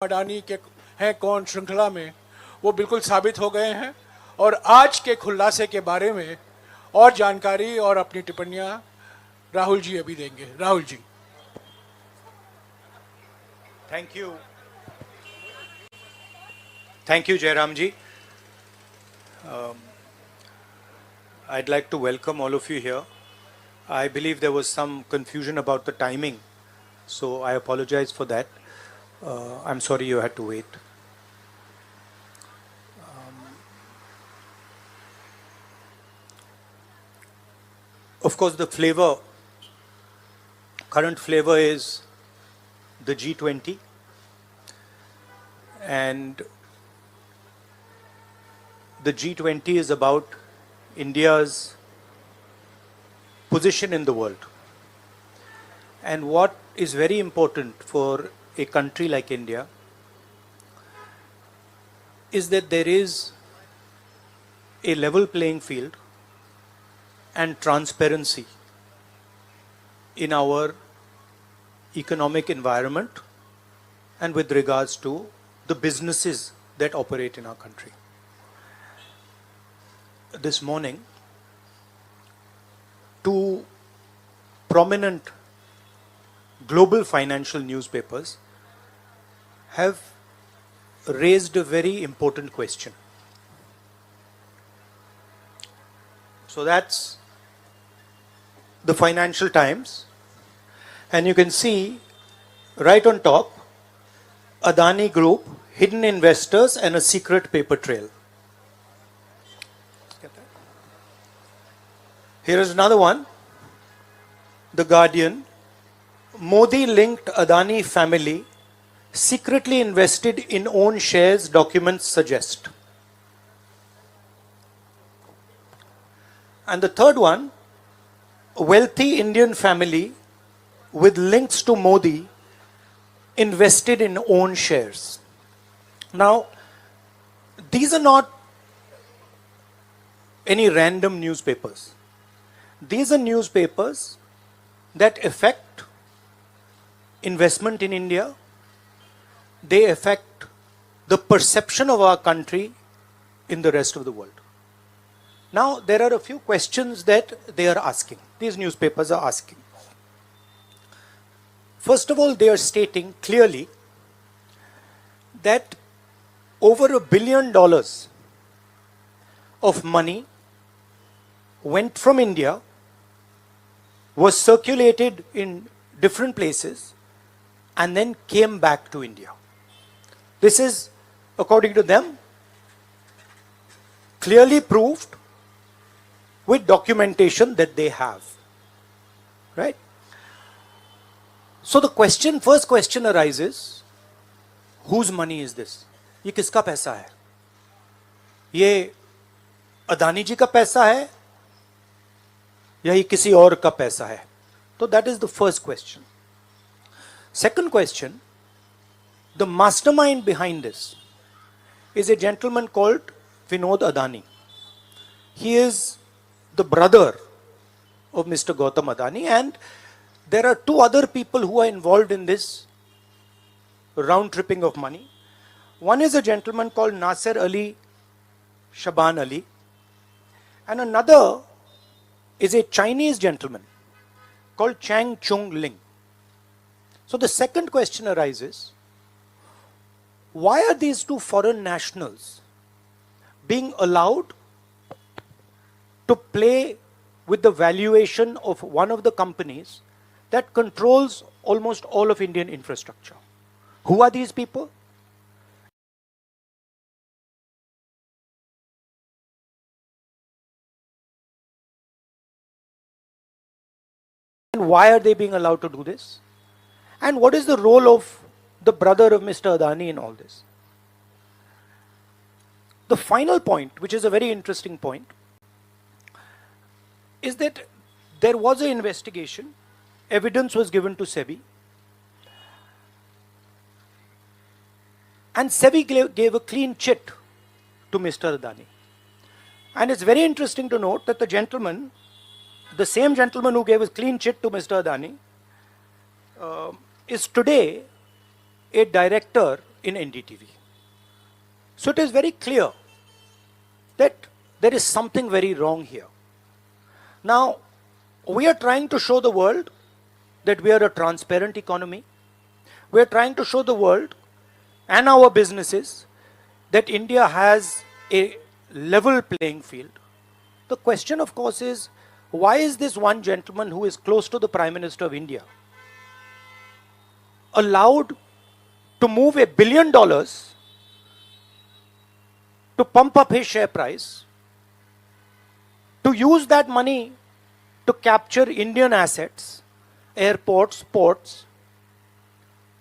अडानी के हैं कौन श्रृंखला में वो बिल्कुल साबित हो गए हैं और आज के खुलासे के बारे में और जानकारी और अपनी टिप्पणियां राहुल जी अभी देंगे। Rahul ji. Thank you, Jairam ji. I'd like to welcome all of you here. I believe there was some confusion about the timing, so I apologize for that. I'm sorry you had to wait. Of course, the current flavor is the G20, and the G20 is about India's position in the world. And what is very important for a country like India is that there is a level playing field and transparency in our economic environment and with regards to the businesses that operate in our country. This morning, two prominent global financial newspapers have raised a very important question. So that's the Financial Times, and you can see right on top, Adani Group, hidden investors and a secret paper trail. Here is another one, The Guardian, Modi linked Adani family, secretly invested in own shares, documents suggest. And the third one, a wealthy Indian family with links to Modi invested in own shares. Now, these are not any random newspapers. These are newspapers that affect investment in India. They affect the perception of our country in the rest of the world. Now, there are a few questions that they are asking. These newspapers are asking. First of all, they are stating clearly that over $1 billion of money went from India, was circulated in different places, and then came back to India. This is, according to them, clearly proved with documentation that they have. Right? So the first question arises, whose money is this? ये किसका पैसा है? ये अदानी जी का पैसा है या ये किसी और का पैसा है? So that is the first question. Second question, the mastermind behind this is a gentleman called Vinod Adani. He is the brother of Mr. Gautam Adani, and there are two other people who are involved in this round tripping of money. One is a gentleman called Nasser Ali Shaban Ali, and another is a Chinese gentleman called Chang Chung Ling. So the second question arises, why are these two foreign nationals being allowed to play with the valuation of one of the companies that controls almost all of Indian infrastructure? Who are these people? And why are they being allowed to do this? And what is the role of the brother of Mr. Adani in all this? The final point, which is a very interesting point, is that there was an investigation, evidence was given to SEBI, and SEBI gave a clean chit to Mr. Adani. And it's very interesting to note that the same gentleman who gave a clean chit to Mr. Adani is today a director in NDTV. So it is very clear that there is something very wrong here. Now, we are trying to show the world that we are a transparent economy. We are trying to show the world and our businesses that India has a level playing field. The question, of course, is why is this one gentleman who is close to the Prime Minister of India allowed to move $1 billion to pump up his share price, to use that money to capture Indian assets, airports, ports?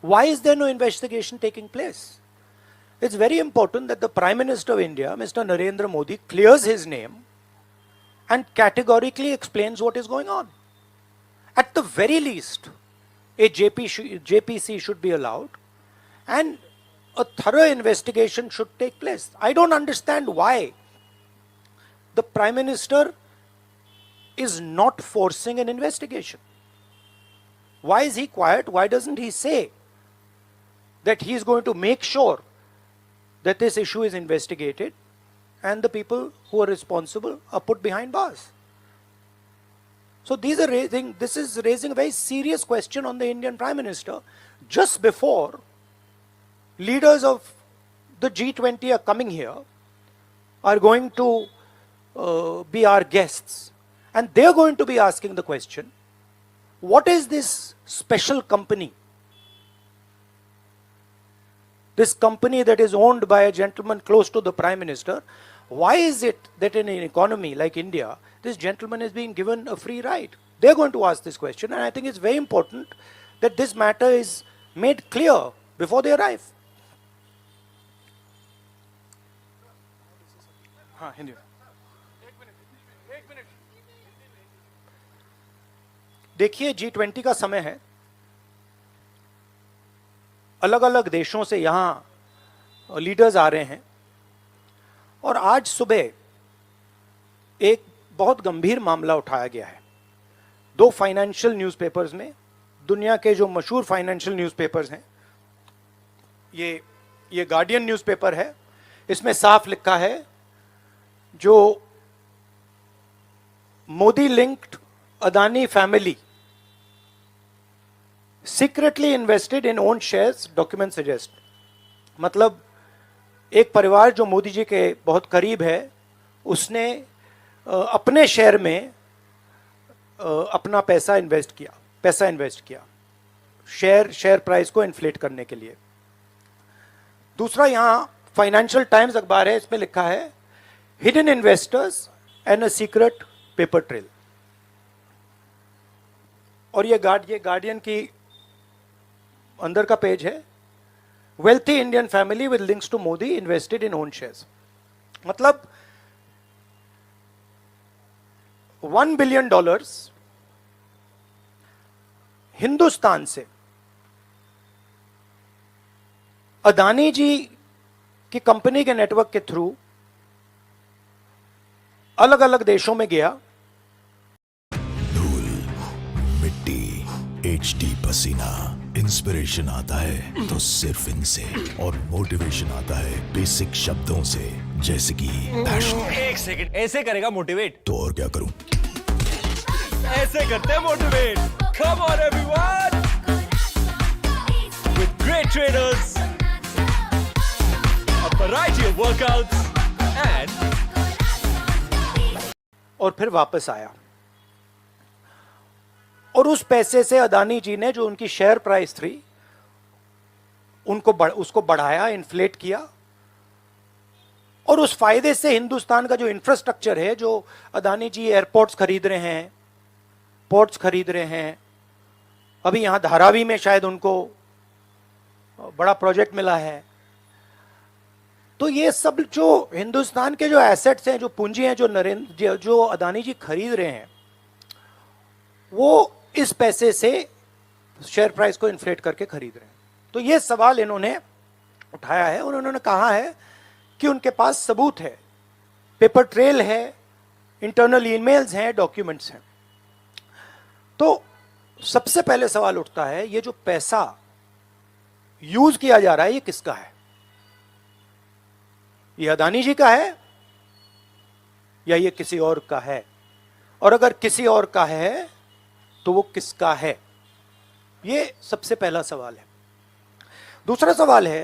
Why is there no investigation taking place? It's very important that the Prime Minister of India, Mr. Narendra Modi, clears his name and categorically explains what is going on. At the very least, a JPC should be allowed and a thorough investigation should take place. I don't understand why the Prime Minister is not forcing an investigation. Why is he quiet? Why doesn't he say that he is going to make sure that this issue is investigated and the people who are responsible are put behind bars? So this is raising a very serious question on the Indian Prime Minister just before leaders of the G20 are coming here, are going to be our guests, and they're going to be asking the question, what is this special company? This company that is owned by a gentleman close to the Prime Minister, why is it that in an economy like India, this gentleman is being given a free ride? They're going to ask this question, and I think it's very important that this matter is made clear before they arrive. हाँ, हिंदी में। देखिए, G20 का समय है, अलग अलग देशों से यहाँ लीडर्स आ रहे हैं, और आज सुबह एक बहुत गंभीर मामला उठाया गया है। 2 फाइनेंशियल न्यूज़पेपर्स में, दुनिया के जो मशहूर फाइनेंशियल न्यूज़पेपर्स हैं, ये गार्डियन न्यूज़पेपर है, इसमें साफ लिखा है जो Modi linked Adani family secretly invested in own shares, document suggest. मतलब एक परिवार जो मोदी जी के बहुत करीब है, उसने अपने शेयर में अपना पैसा इन्वेस्ट किया शेयर प्राइस को इन्फ्लेट करने के लिए। दूसरा, यहां फाइनेंशियल टाइम्स अखबार है, इसमें लिखा है hidden investors and a secret paper trail. और ये गार्डियन की अंदर का पेज है, wealthy Indian family with links to Modi invested in own shares. मतलब $1 बिलियन हिंदुस्तान से अदानी जी की कंपनी के नेटवर्क के थ्रू अलग अलग देशों में गया। धूल, मिट्टी, HD पसीना, इंस्पिरेशन आता है तो सिर्फ इनसे, और मोटिवेशन आता है बेसिक शब्दों से, जैसे कि पैशन। एक सेकंड, ऐसे करेगा मोटिवेट? तो और क्या करूं? ऐसे करते हैं motivate. Come on everyone, with great trainers, a variety of workouts and और फिर वापस आया, और उस पैसे से अदानी जी ने जो उनकी शेयर प्राइस थी उसको बढ़ाया, इन्फ्लेट किया, और उस फायदे से हिंदुस्तान का जो इंफ्रास्ट्रक्चर है, जो अदानी जी एयरपोर्ट्स खरीद रहे हैं, पोर्ट्स खरीद रहे हैं, अभी यहां धारावी में शायद उनको बड़ा प्रोजेक्ट मिला है। तो ये सब जो हिंदुस्तान के जो एसेट्स हैं, जो पूंजी हैं, जो अदानी जी खरीद रहे हैं, वो इस पैसे से शेयर प्राइस को इन्फ्लेट करके खरीद रहे हैं। तो ये सवाल इन्होंने उठाया है, और उन्होंने कहा है कि उनके पास सबूत है, पेपर ट्रेल है, इंटरनल ईमेल्स हैं, डॉक्यूमेंट्स हैं। तो सबसे पहले सवाल उठता है, ये जो पैसा यूज किया जा रहा है, ये किसका है? ये अदानी जी का है या ये किसी और का है? और अगर किसी और का है तो वो किसका है? ये सबसे पहला सवाल है। दूसरा सवाल है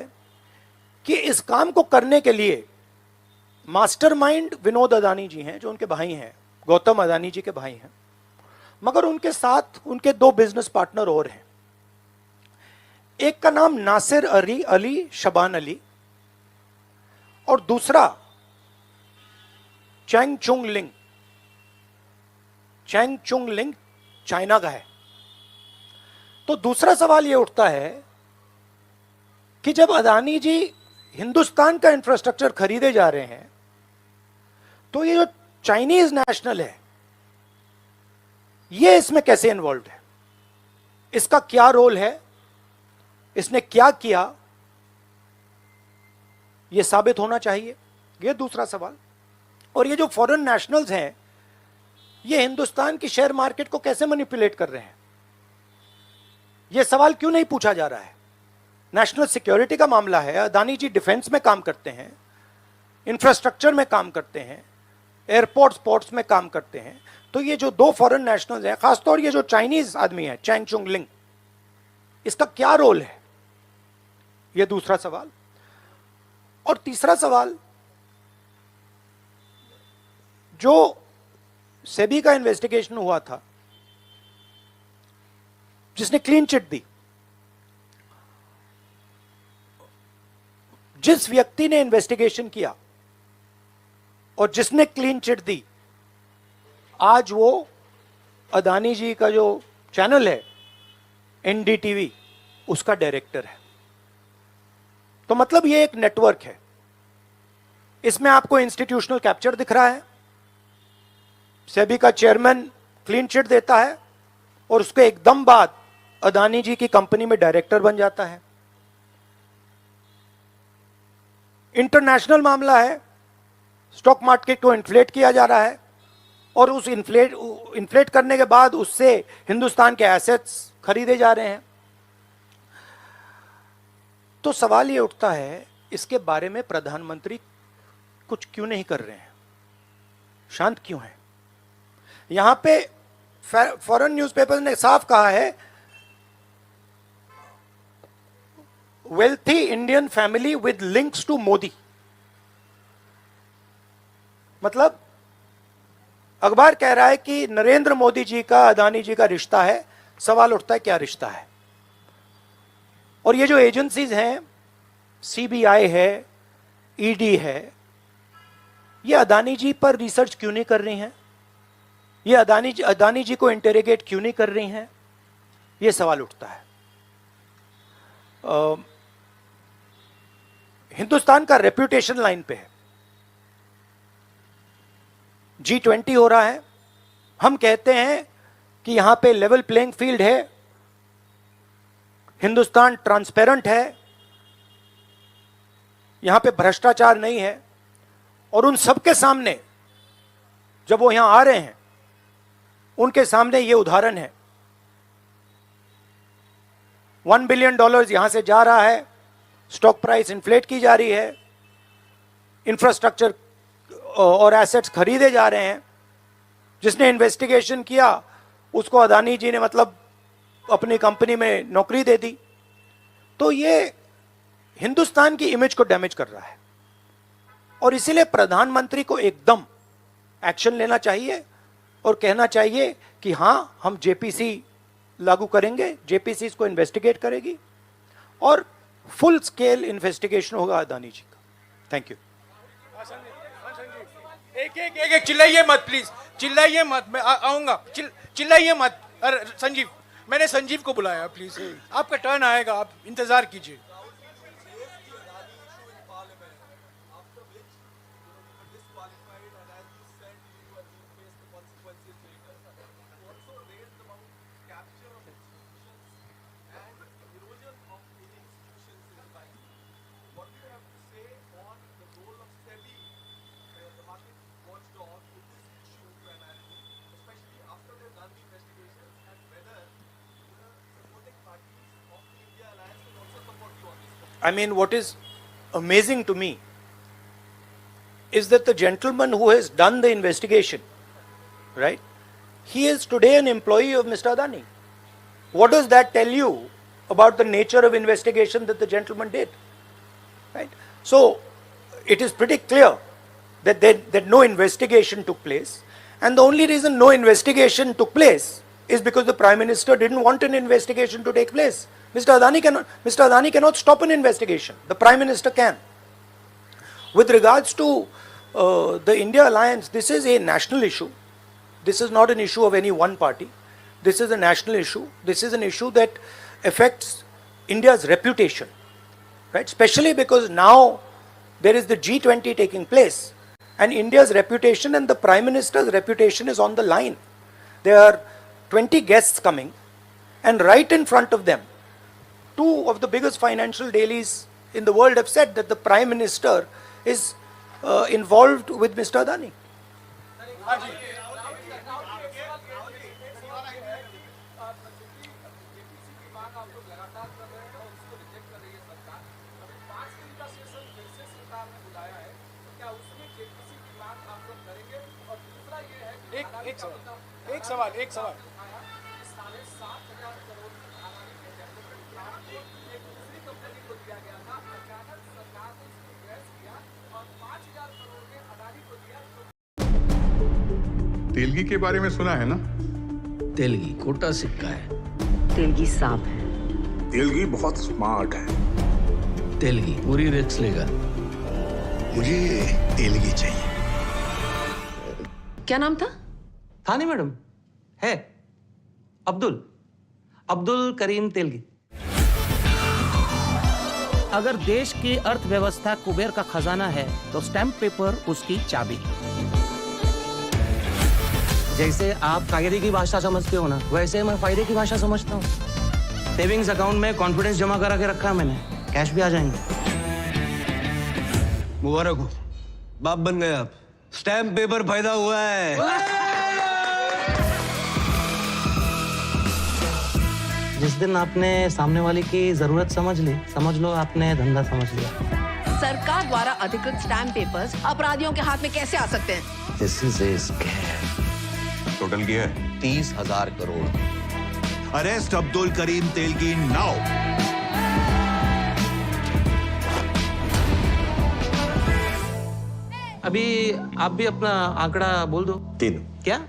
कि इस काम को करने के लिए मास्टरमाइंड विनोद अदानी जी हैं, जो उनके भाई हैं, गौतम अदानी जी के भाई हैं, मगर उनके साथ उनके दो बिजनेस पार्टनर और हैं। एक का नाम नासिर अली शबान अली और दूसरा चैंग चुंग लिंग। चैंग चुंग लिंग चाइना का है। तो दूसरा सवाल यह उठता है कि जब अदानी जी हिंदुस्तान का इंफ्रास्ट्रक्चर खरीदे जा रहे हैं तो ये जो चाइनीज नेशनल है ये इसमें कैसे इन्वॉल्व है? इसका क्या रोल है? इसने क्या किया? यह साबित होना चाहिए। यह दूसरा सवाल। और ये जो फॉरेन नेशनल्स हैं ये हिंदुस्तान की शेयर मार्केट को कैसे मैनिपुलेट कर रहे हैं? यह सवाल क्यों नहीं पूछा जा रहा है? नेशनल सिक्योरिटी का मामला है। अदानी जी डिफेंस में काम करते हैं, इंफ्रास्ट्रक्चर में काम करते हैं, एयरपोर्ट स्पोर्ट्स में काम करते हैं। तो ये जो दो फॉरेन नेशनल्स हैं, खासतौर ये जो चाइनीज आदमी है चैंग चुंग लिंग, इसका क्या रोल है? यह दूसरा सवाल। और तीसरा सवाल, जो सेबी का इन्वेस्टिगेशन हुआ था जिसने क्लीन चिट दी, जिस व्यक्ति ने इन्वेस्टिगेशन किया और जिसने क्लीन चिट दी, आज वो अदानी जी का जो चैनल है एनडीटीवी, उसका डायरेक्टर है। तो मतलब ये एक नेटवर्क है। इसमें आपको इंस्टीट्यूशनल कैप्चर दिख रहा है। सेबी का चेयरमैन क्लीन चिट देता है और उसके एकदम बाद अदानी जी की कंपनी में डायरेक्टर बन जाता है। इंटरनेशनल मामला है। स्टॉक मार्केट को इन्फ्लेट किया जा रहा है और उस इन्फ्लेट करने के बाद उससे हिंदुस्तान के एसेट्स खरीदे जा रहे हैं। तो सवाल ये उठता है, इसके बारे में प्रधानमंत्री कुछ क्यों नहीं कर रहे हैं? शांत क्यों है? यहां पे फॉरेन न्यूज़पेपर ने साफ कहा है, wealthy Indian family with links to Modi. मतलब अखबार कह रहा है कि नरेंद्र मोदी जी का अदानी जी का रिश्ता है। सवाल उठता है क्या रिश्ता है? और ये जो एजेंसीज हैं, सीबीआई है, ईडी है, ये अदानी जी पर रिसर्च क्यों नहीं कर रही हैं? ये अदानी जी को इंटेरोगेट क्यों नहीं कर रही हैं? ये सवाल उठता है। हिंदुस्तान का रेप्यूटेशन लाइन पे है। G20 हो रहा है। हम कहते हैं कि यहां पे लेवल प्लेइंग फील्ड है, हिंदुस्तान ट्रांसपेरेंट है, यहां पे भ्रष्टाचार नहीं है। और उन सबके सामने जब वो यहां आ रहे हैं, उनके सामने ये उदाहरण है। $1 बिलियन यहां से जा रहा है, स्टॉक प्राइस इन्फ्लेट की जा रही है, इंफ्रास्ट्रक्चर और एसेट्स खरीदे जा रहे हैं। जिसने इन्वेस्टिगेशन किया उसको अदानी जी ने मतलब अपनी कंपनी में नौकरी दे दी। तो ये हिंदुस्तान की इमेज को डैमेज कर रहा है और इसीलिए प्रधानमंत्री को एकदम एक्शन लेना चाहिए और कहना चाहिए कि हां, हम जेपीसी लागू करेंगे, जेपीसी इसको इन्वेस्टिगेट करेगी और फुल स्केल इन्वेस्टिगेशन होगा अदानी जी का। Thank you. एक चिल्लाइए मत प्लीज, चिल्लाइए मत। मैं आऊंगा, चिल्लाइए मत। अरे संजीव, मैंने संजीव को बुलाया, प्लीज आपका टर्न आएगा, आप इंतजार कीजिए। I mean, what is amazing to me is that the gentleman who has done the investigation, right, he is today an employee of Mr. Adani. What does that tell you about the nature of investigation that the gentleman did? Right? So it is pretty clear that no investigation took place, and the only reason no investigation took place is because the Prime Minister didn't want an investigation to take place. Mr. Adani cannot stop an investigation. The Prime Minister can. With regards to the India alliance, this is a national issue. This is not an issue of any one party. This is a national issue. This is an issue that affects India's reputation, right? Especially because now there is the G20 taking place, and India's reputation and the Prime Minister's reputation is on the line. There are 20 guests coming, and right in front of them, two of the biggest financial dailies in the world have said that the Prime Minister is involved with Mr. Adani. एक सवाल तेलगी के बारे में सुना है ना? तेलगी खोटा सिक्का है। तेलगी सांप है। तेलगी बहुत स्मार्ट है। तेलगी पूरी रिस्क लेगा। मुझे तेलगी चाहिए। क्या नाम था? था नहीं मैडम, है अब्दुल करीम तेलगी। अगर देश की अर्थव्यवस्था कुबेर का खजाना है तो स्टैम्प पेपर उसकी चाबी। जैसे आप कायदे की भाषा समझते हो ना, वैसे मैं फायदे की भाषा समझता हूँ। सेविंग्स अकाउंट में कॉन्फिडेंस जमा करा के रखा है मैंने, कैश भी आ जाएंगे। मुबारक हो, बाप बन गए आप। स्टैम्प पेपर फायदा हुआ है। जिस दिन आपने सामने वाले की जरूरत समझ ली, समझ लो आपने धंधा समझ लिया। सरकार द्वारा अधिकृत स्टैम्प पेपर्स अपराधियों के हाथ में कैसे आ सकते हैं? This is a scam. Total किया है 30,000 करोड़। Arrest Abdul Karim Telgi now. अभी आप भी अपना आंकड़ा बोल दो। 3। क्या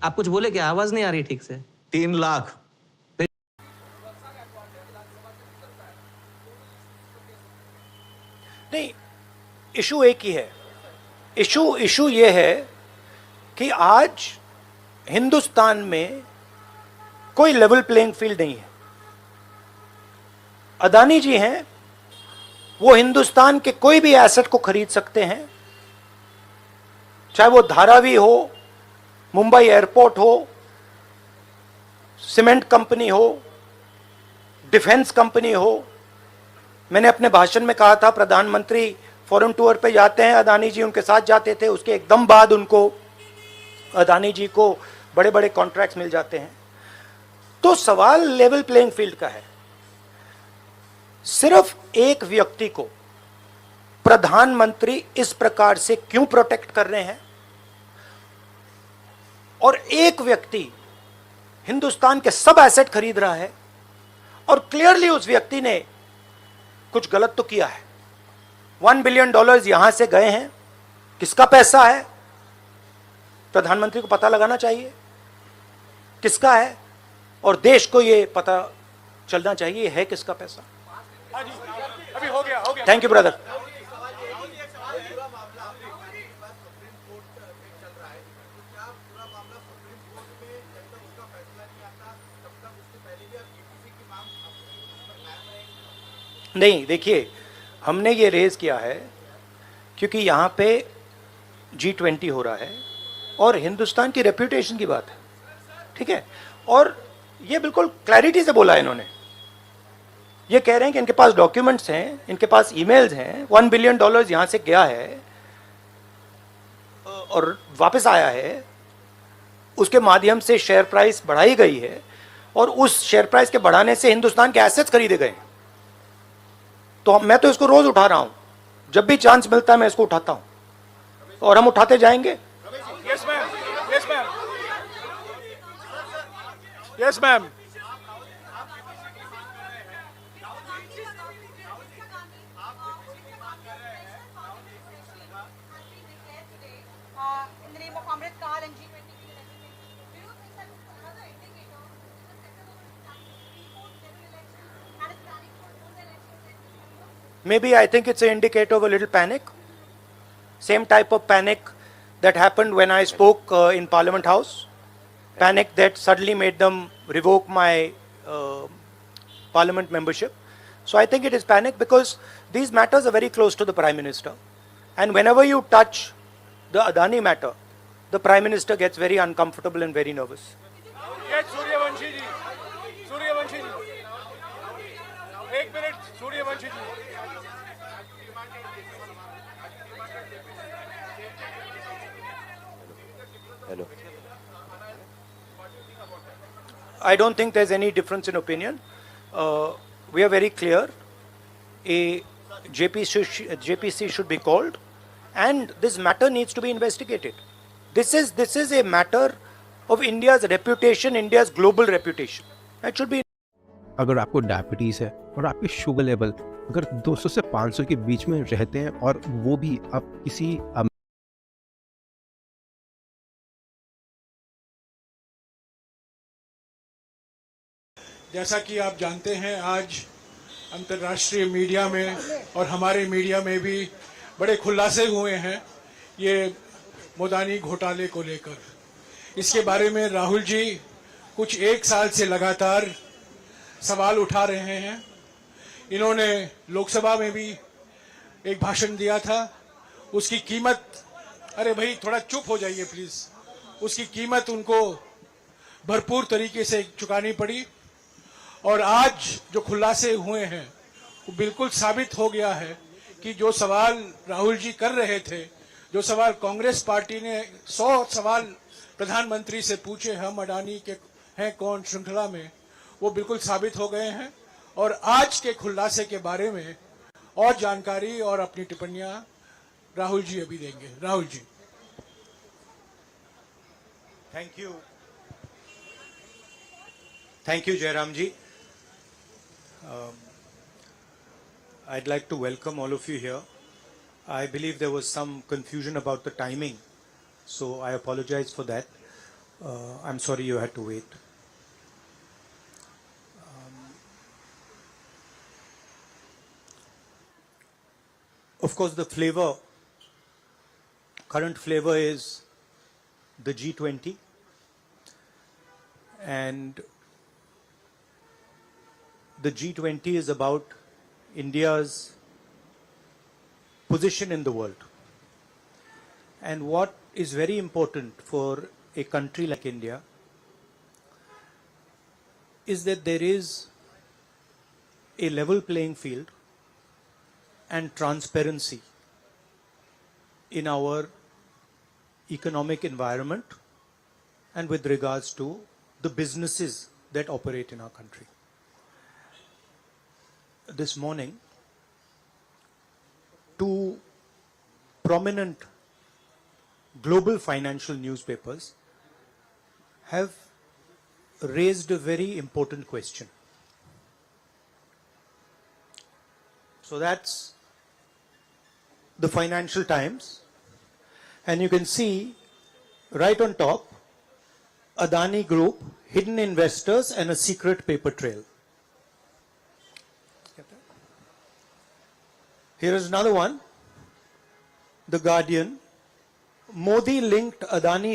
आप कुछ बोले? क्या आवाज नहीं आ रही ठीक से? 3 लाख। नहीं, इशू एक ही है। इशू ये है कि आज हिंदुस्तान में कोई लेवल प्लेइंग फील्ड नहीं है। अदानी जी हैं, वो हिंदुस्तान के कोई भी एसेट को खरीद सकते हैं, चाहे वो धारावी हो, मुंबई एयरपोर्ट हो, सीमेंट कंपनी हो, डिफेंस कंपनी हो। मैंने अपने भाषण में कहा था प्रधानमंत्री फॉरेन टूर पे जाते हैं, अदानी जी उनके साथ जाते थे, उसके एकदम बाद उनको अदानी जी को बड़े बड़े कॉन्ट्रैक्ट्स मिल जाते हैं। तो सवाल लेवल प्लेइंग फील्ड का है। सिर्फ एक व्यक्ति को प्रधानमंत्री इस प्रकार से क्यों प्रोटेक्ट कर रहे हैं, और एक व्यक्ति हिंदुस्तान के सब एसेट खरीद रहा है, और क्लियरली उस व्यक्ति ने कुछ गलत तो किया है। $1 बिलियन यहां से गए हैं, किसका पैसा है? प्रधानमंत्री को पता लगाना चाहिए किसका है, और देश को यह पता चलना चाहिए है किसका पैसा। अभी हो गया थैंक यू ब्रदर। नहीं, देखिए, हमने ये रेज किया है क्योंकि यहाँ पे G20 हो रहा है और हिंदुस्तान की रेप्यूटेशन की बात है, ठीक है। और ये बिल्कुल क्लैरिटी से बोला है इन्होंने। ये कह रहे हैं कि इनके पास डॉक्यूमेंट्स हैं, इनके पास ईमेल्स हैं, $1 बिलियन यहाँ से गया है और वापस आया है, उसके माध्यम से शेयर प्राइस बढ़ाई गई है, और उस शेयर प्राइस के बढ़ाने से हिंदुस्तान के एसेट्स खरीदे गए। तो मैं तो इसको रोज उठा रहा हूं, जब भी चांस मिलता है मैं इसको उठाता हूं। और हम उठाते जाएंगे. Yes, ma'am. Yes, ma'am. Yes, ma'am. In the name of Amrit Kaal and G20 do you think that this is another indicator of the sector of the country before general elections and is planning for those elections in December? Maybe I think it's an indicator of a little panic. Same type of panic that happened when I spoke in Parliament House. Panic that suddenly made them revoke my Parliament membership. So I think it is panic because these matters are very close to the Prime Minister. And whenever you touch the Adani matter, the Prime Minister gets very uncomfortable and very nervous. Yes, Suryavanshi ji. Suryavanshi ji. 1 minute, Suryavanshi ji. Hello I don't think there's any difference in opinion. We are very clear. A JPC should be called, and this matter needs to be investigated. This is a matter of India's reputation, India's global reputation. That should be. अगर आपको diabetes है और आपके sugar level अगर 200 से 500 के बीच में रहते हैं और वो भी आप किसी जैसा कि आप जानते हैं, आज अंतर्राष्ट्रीय मीडिया में और हमारे मीडिया में भी बड़े खुलासे हुए हैं ये मोदानी घोटाले को लेकर. इसके बारे में राहुल जी कुछ 1 साल से लगातार सवाल उठा रहे हैं. इन्होंने लोकसभा में भी एक भाषण दिया था. उसकी कीमत, अरे भाई थोड़ा चुप हो जाइए प्लीज. उसकी कीमत उनको भरपूर तरीके से चुकानी पड़ी. और आज जो खुलासे हुए हैं वो बिल्कुल साबित हो गया है कि जो सवाल राहुल जी कर रहे थे, जो सवाल कांग्रेस पार्टी ने 100 सवाल प्रधानमंत्री से पूछे हम अडानी के हैं कौन श्रृंखला में, वो बिल्कुल साबित हो गए हैं. और आज के खुलासे के बारे में और जानकारी और अपनी टिप्पणियां राहुल जी अभी देंगे. Rahul ji. Thank you. Thank you, Jairam ji. I'd like to welcome all of you here. I believe there was some confusion about the timing, so I apologize for that. I'm sorry you had to wait. Of course, the flavor, current flavor is the G20, and the G20 is about India's position in the world. And what is very important for a country like India is that there is a level playing field and transparency in our economic environment and with regards to the businesses that operate in our country. This morning, 2 prominent global financial newspapers have raised a very important question. So that's the Financial Times, and you can see right on top, Adani Group, hidden investors and a secret paper trail. Here is another one, The Guardian, Modi linked Adani